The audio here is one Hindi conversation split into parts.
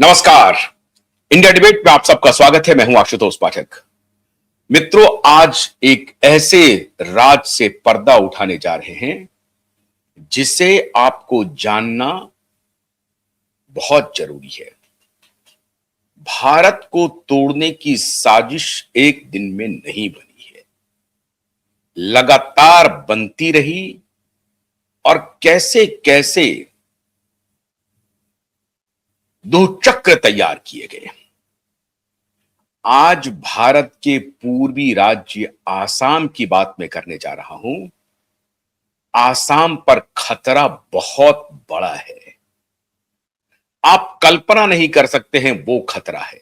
नमस्कार। इंडिया डिबेट में आप सबका स्वागत है। मैं हूं आशुतोष पाठक। मित्रों, आज एक ऐसे राज से पर्दा उठाने जा रहे हैं जिसे आपको जानना बहुत जरूरी है। भारत को तोड़ने की साजिश एक दिन में नहीं बनी है, लगातार बनती रही और कैसे कैसे दो चक्र तैयार किए गए। आज भारत के पूर्वी राज्य आसाम की बात मैं करने जा रहा हूं। आसाम पर खतरा बहुत बड़ा है, आप कल्पना नहीं कर सकते हैं वो खतरा है।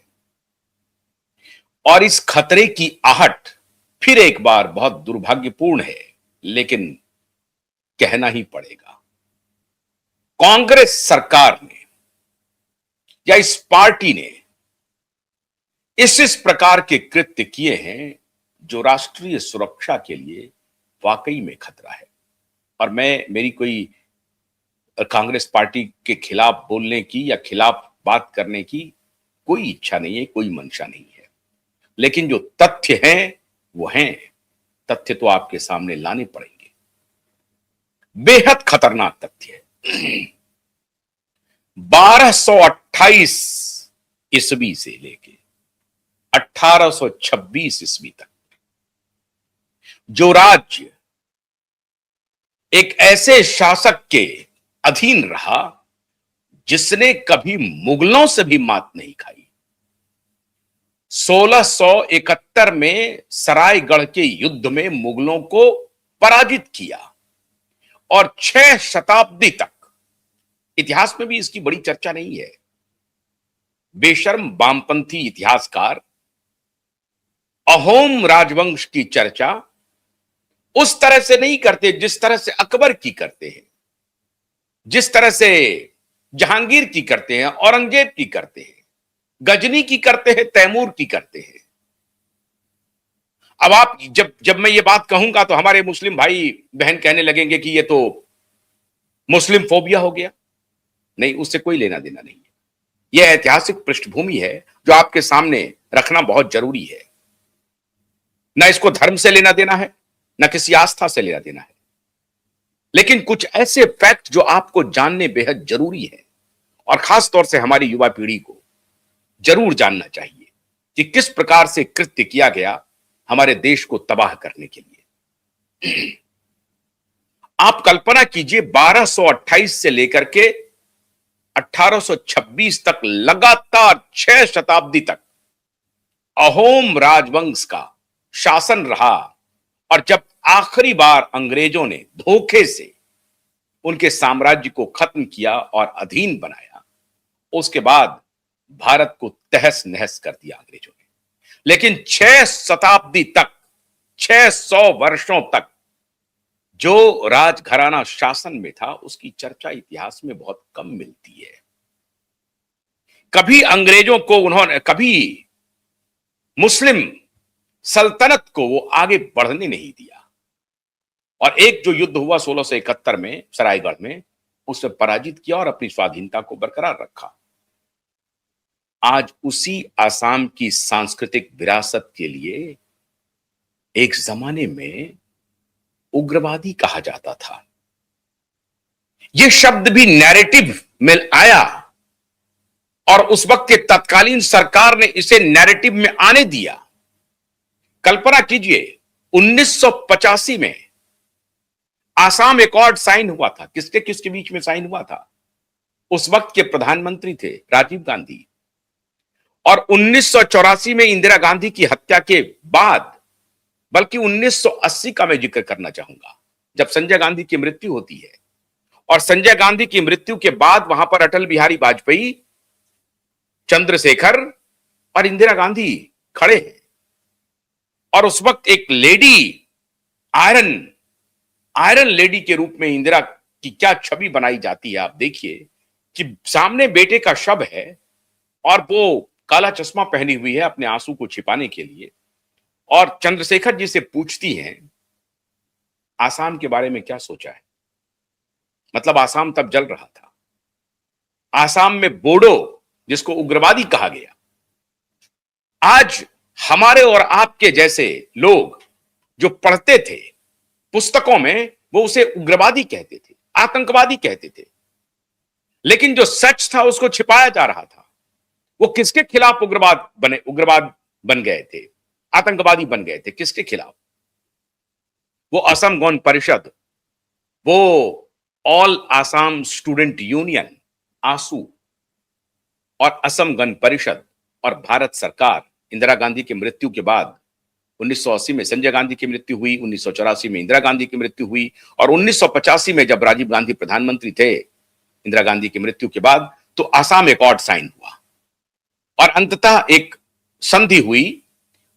और इस खतरे की आहट फिर एक बार बहुत दुर्भाग्यपूर्ण है, लेकिन कहना ही पड़ेगा। कांग्रेस सरकार ने या इस पार्टी ने इस प्रकार के कृत्य किए हैं जो राष्ट्रीय सुरक्षा के लिए वाकई में खतरा है। और मेरी कोई कांग्रेस पार्टी के खिलाफ बोलने की या खिलाफ बात करने की कोई इच्छा नहीं है, कोई मंशा नहीं है, लेकिन जो तथ्य हैं वो हैं। तथ्य तो आपके सामने लाने पड़ेंगे। बेहद खतरनाक तथ्य है। 1228 ईस्वी से लेके 1826 ईस्वी तक जो राज्य एक ऐसे शासक के अधीन रहा जिसने कभी मुगलों से भी मात नहीं खाई। 1671 में सरायगढ़ के युद्ध में मुगलों को पराजित किया और 6 शताब्दी तक, इतिहास में भी इसकी बड़ी चर्चा नहीं है, बेशर्म वामपंथी इतिहासकार अहोम राजवंश की चर्चा उस तरह से नहीं करते जिस तरह से अकबर की करते हैं, जिस तरह से जहांगीर की करते हैं, औरंगजेब की करते हैं, गजनी की करते हैं, तैमूर की करते हैं। अब आप जब मैं ये बात कहूंगा तो हमारे मुस्लिम भाई बहन कहने लगेंगे कि ये तो मुस्लिम फोबिया हो गया। नहीं, उससे कोई लेना देना नहीं है। यह ऐतिहासिक पृष्ठभूमि है जो आपके सामने रखना बहुत जरूरी है। ना इसको धर्म से लेना देना है, ना किसी आस्था से लेना देना है, लेकिन कुछ ऐसे फैक्ट जो आपको जानने बेहद जरूरी है और खास तौर से हमारी युवा पीढ़ी को जरूर जानना चाहिए कि किस प्रकार से कृत्य किया गया हमारे देश को तबाह करने के लिए। आप कल्पना कीजिए, 1228 से लेकर के 1826 तक लगातार 6 शताब्दी तक अहोम राजवंश का शासन रहा। और जब आखिरी बार अंग्रेजों ने धोखे से उनके साम्राज्य को खत्म किया और अधीन बनाया, उसके बाद भारत को तहस नहस कर दिया अंग्रेजों ने। लेकिन 6 शताब्दी तक, 600 वर्षों तक जो राजघराना शासन में था उसकी चर्चा इतिहास में बहुत कम मिलती है। कभी मुस्लिम सल्तनत को वो आगे बढ़ने नहीं दिया। और एक जो युद्ध हुआ 1671 में सरायगढ़ में, उससे पराजित किया और अपनी स्वाधीनता को बरकरार रखा। आज उसी आसाम की सांस्कृतिक विरासत के लिए एक जमाने में उग्रवादी कहा जाता था। यह शब्द भी नैरेटिव में आया और उस वक्त के तत्कालीन सरकार ने इसे नैरेटिव में आने दिया। कल्पना कीजिए, 1985 में आसाम एकॉर्ड साइन हुआ था। किसके किसके बीच में साइन हुआ था? उस वक्त के प्रधानमंत्री थे राजीव गांधी। और 1984 में इंदिरा गांधी की हत्या के बाद, बल्कि 1980 का मैं जिक्र करना चाहूंगा, जब संजय गांधी की मृत्यु होती है और संजय गांधी की मृत्यु के बाद वहां पर अटल बिहारी वाजपेयी, चंद्रशेखर और इंदिरा गांधी खड़े हैं। और उस वक्त एक लेडी, आयरन लेडी के रूप में इंदिरा की क्या छवि बनाई जाती है। आप देखिए कि सामने बेटे का शव है और वो काला चश्मा पहनी हुई है अपने आंसू को छिपाने के लिए, और चंद्रशेखर जी से पूछती हैं आसाम के बारे में क्या सोचा है। मतलब आसाम तब जल रहा था। आसाम में बोडो जिसको उग्रवादी कहा गया, आज हमारे और आपके जैसे लोग जो पढ़ते थे पुस्तकों में, वो उसे उग्रवादी कहते थे, आतंकवादी कहते थे। लेकिन जो सच था उसको छिपाया जा रहा था। वो किसके खिलाफ उग्रवाद बन गए थे, आतंकवादी बन गए थे, किसके खिलाफ? वो असम गण परिषद, वो ऑल आसाम स्टूडेंट यूनियन आसू, और असम गण परिषद और भारत सरकार। इंदिरा गांधी की मृत्यु के बाद 1980 में संजय गांधी की मृत्यु हुई, 1984 में इंदिरा गांधी की मृत्यु हुई, और 1985 में जब राजीव गांधी प्रधानमंत्री थे इंदिरा गांधी की मृत्यु के बाद, तो आसाम एकॉर्ड साइन हुआ और अंततः एक संधि हुई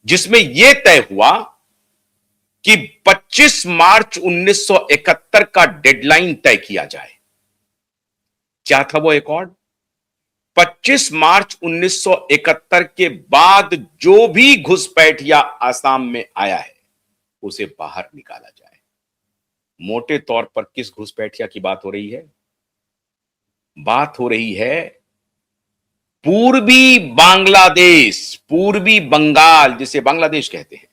जिसमें यह तय हुआ कि 25 मार्च 1971 का डेडलाइन तय किया जाए। क्या था वो एकॉर्ड? 25 मार्च 1971 के बाद जो भी घुसपैठिया आसाम में आया है उसे बाहर निकाला जाए। मोटे तौर पर किस घुसपैठिया की बात हो रही है? बात हो रही है पूर्वी बांग्लादेश, पूर्वी बंगाल जिसे बांग्लादेश कहते हैं,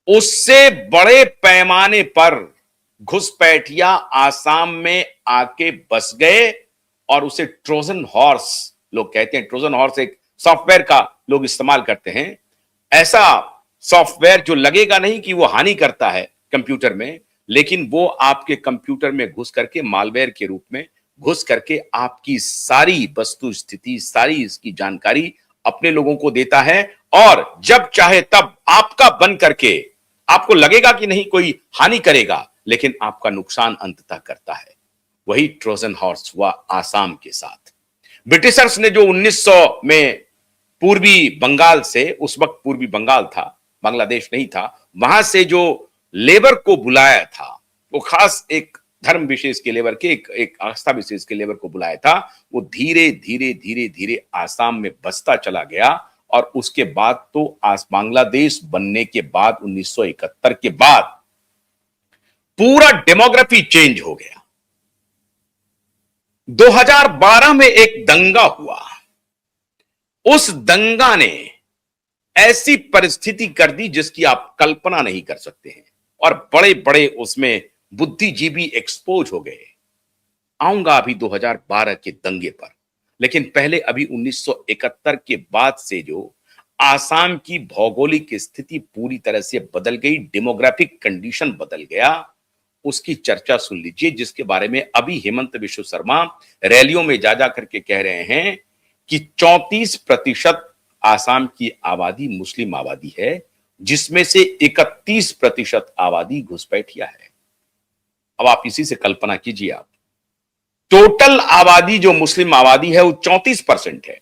उससे बड़े पैमाने पर घुसपैठिया आसाम में आके बस गए और उसे ट्रोजन हॉर्स लोग कहते हैं। ट्रोजन हॉर्स एक सॉफ्टवेयर का लोग इस्तेमाल करते हैं, ऐसा सॉफ्टवेयर जो लगेगा नहीं कि वो हानि करता है कंप्यूटर में, लेकिन वो आपके कंप्यूटर में घुस करके मालवेयर के रूप में घुस करके आपकी सारी वस्तु स्थिति, सारी इसकी जानकारी अपने लोगों को देता है, और जब चाहे तब आपका बन करके, आपको लगेगा कि नहीं कोई हानि करेगा, लेकिन आपका नुकसान अंततः करता है। वही ट्रोजन हॉर्स हुआ आसाम के साथ। ब्रिटिशर्स ने जो 1900 में पूर्वी बंगाल से, उस वक्त पूर्वी बंगाल था, बांग्लादेश नहीं था, वहां से जो लेबर को बुलाया था, वो खास एक धर्म विशेष के लेबर के, एक आस्था विशेष के लेबर को बुलाया था, वो धीरे धीरे धीरे धीरे आसाम में बसता चला गया। और उसके बाद तो बांग्लादेश बनने के बाद 1971 के बाद पूरा डेमोग्राफी चेंज हो गया। 2012 में एक दंगा हुआ, उस दंगा ने ऐसी परिस्थिति कर दी जिसकी आप कल्पना नहीं कर सकते हैं, और बड़े बड़े उसमें बुद्धिजीवी एक्सपोज हो गए। आऊंगा अभी 2012 के दंगे पर, लेकिन पहले अभी 1971 के बाद से जो आसाम की भौगोलिक स्थिति पूरी तरह से बदल गई, डेमोग्राफिक कंडीशन बदल गया, उसकी चर्चा सुन लीजिए, जिसके बारे में अभी हेमंत बिश्व शर्मा रैलियों में जा करके कह रहे हैं कि 34% आसाम की आबादी मुस्लिम आबादी है, जिसमें से 31% आबादी घुसपैठिया है। अब आप इसी से कल्पना कीजिए, आप टोटल आबादी जो मुस्लिम आबादी है वो 34% है,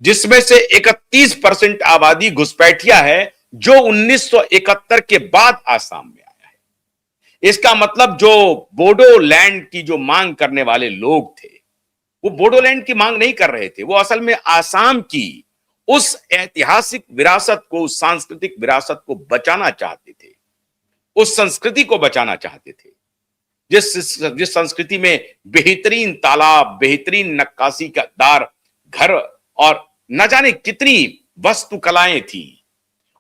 जिसमें से 31% आबादी घुसपैठिया है, जो 1971 के बाद आसाम में आया है। इसका मतलब जो बोडोलैंड की जो मांग करने वाले लोग थे, वो बोडोलैंड की मांग नहीं कर रहे थे, वो असल में आसाम की उस ऐतिहासिक विरासत को, उस सांस्कृतिक विरासत को बचाना चाहते थे, उस संस्कृति को बचाना चाहते थे, जिस संस्कृति में बेहतरीन तालाब, बेहतरीन नक्काशी का दार घर और न जाने कितनी वस्तुकलाएं थी,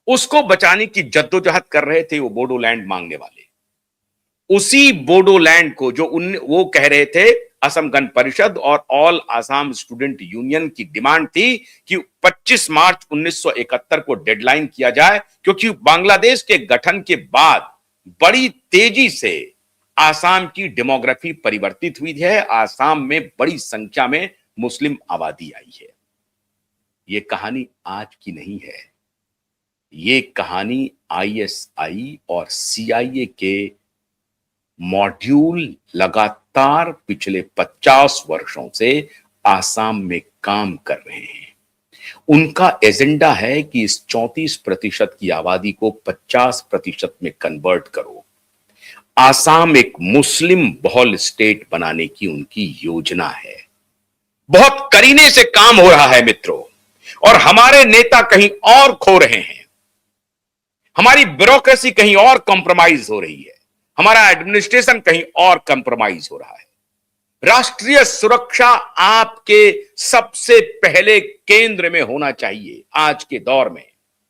उसको बचाने की जद्दोजहद कर रहे थे वो बोडोलैंड मांगने वाले। उसी बोडोलैंड को जो वो कह रहे थे, असम गण परिषद और ऑल आसाम स्टूडेंट यूनियन की डिमांड थी कि 25 मार्च 1971 को डेडलाइन किया जाए, क्योंकि बांग्लादेश के गठन के बाद बड़ी तेजी से आसाम की डेमोग्राफी परिवर्तित हुई है। आसाम में बड़ी संख्या में मुस्लिम आबादी आई है। यह कहानी आज की नहीं है, ये कहानी आईएसआई और सीआईए के मॉड्यूल लगातार पिछले 50 वर्षों से आसाम में काम कर रहे हैं। उनका एजेंडा है कि इस 34% की आबादी को 50% में कन्वर्ट करो। आसाम एक मुस्लिम बहुल स्टेट बनाने की उनकी योजना है। बहुत करीने से काम हो रहा है मित्रों, और हमारे नेता कहीं और खो रहे हैं, हमारी ब्यूरोक्रेसी कहीं और कॉम्प्रोमाइज हो रही है, हमारा एडमिनिस्ट्रेशन कहीं और कॉम्प्रोमाइज हो रहा है। राष्ट्रीय सुरक्षा आपके सबसे पहले केंद्र में होना चाहिए आज के दौर में।